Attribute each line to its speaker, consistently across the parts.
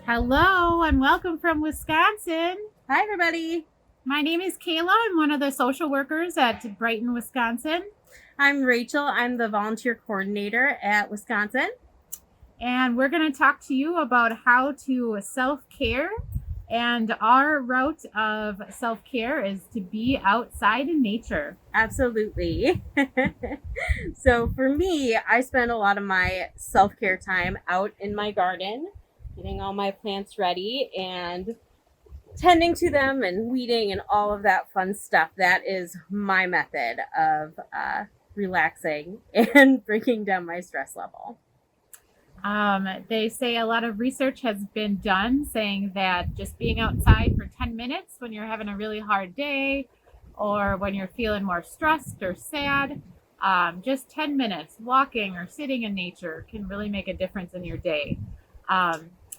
Speaker 1: Hello and welcome from Wisconsin.
Speaker 2: Hi, everybody.
Speaker 1: My name is Kayla. I'm one of the social workers at Brighton, Wisconsin.
Speaker 2: I'm Rachel. I'm the volunteer coordinator at Wisconsin.
Speaker 1: And we're going to talk to you about how to self-care. And our route of self-care is to be outside in nature.
Speaker 2: Absolutely. So for me, I spend a lot of my self-care time out in my garden, getting all my plants ready and tending to them and weeding and all of that fun stuff. That is my method of relaxing and bringing down my stress level.
Speaker 1: They say a lot of research has been done saying that just being outside for 10 minutes when you're having a really hard day or when you're feeling more stressed or sad, just 10 minutes walking or sitting in nature can really make a difference in your day.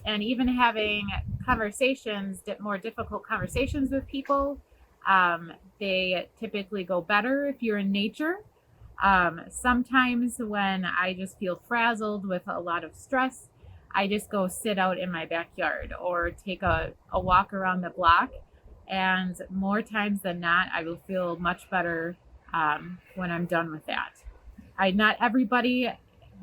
Speaker 1: And even having conversations, more difficult conversations with people, they typically go better if you're in nature. Sometimes when I just feel frazzled with a lot of stress, I just go sit out in my backyard or take a walk around the block. And more times than not, I will feel much better when I'm done with that. Not everybody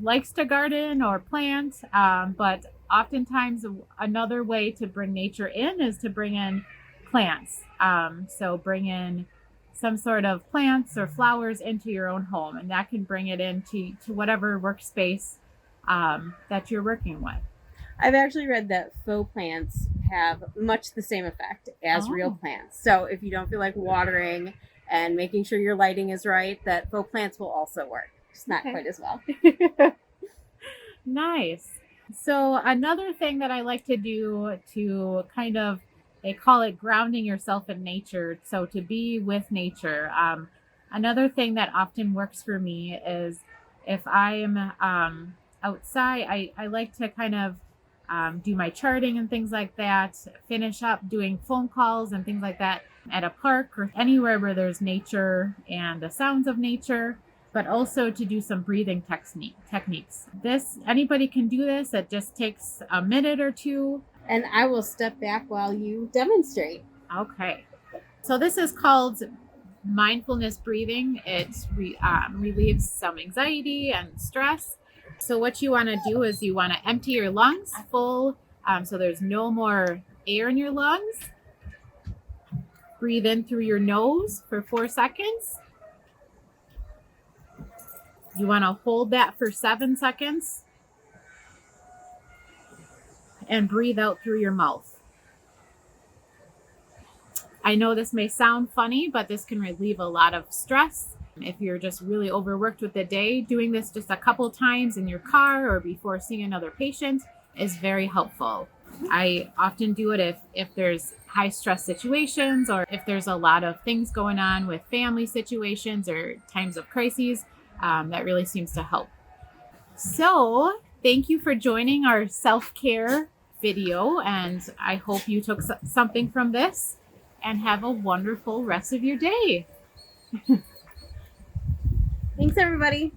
Speaker 1: likes to garden or plant, but oftentimes another way to bring nature in is to bring in plants. So bring in some sort of plants or flowers into your own home, and that can bring it into whatever workspace that you're working with.
Speaker 2: I've actually read that faux plants have much the same effect as real
Speaker 1: Oh.
Speaker 2: plants. So if you don't feel like watering and making sure your lighting is right, that faux plants will also work. Just not
Speaker 1: Okay.
Speaker 2: quite as well.
Speaker 1: Nice. So another thing that I like to do to kind of, they call it grounding yourself in nature. So to be with nature. Another thing that often works for me is if I'm outside, I like to kind of do my charting and things like that, finish up doing phone calls and things like that at a park or anywhere where there's nature and the sounds of nature, but also to do some breathing techniques. Anybody can do this. It just takes a minute or two.
Speaker 2: And I will step back while you demonstrate.
Speaker 1: Okay. So this is called mindfulness breathing. It relieves some anxiety and stress. So what you want to do is you want to empty your lungs full, so there's no more air in your lungs. Breathe in through your nose for 4 seconds. You want to hold that for 7 seconds. And breathe out through your mouth. I know this may sound funny, but this can relieve a lot of stress. If you're just really overworked with the day, doing this just a couple times in your car or before seeing another patient is very helpful. I often do it if there's high stress situations or if there's a lot of things going on with family situations or times of crises. That really seems to help. So thank you for joining our self-care video, and I hope you took something from this and have a wonderful rest of your day.
Speaker 2: Thanks, everybody.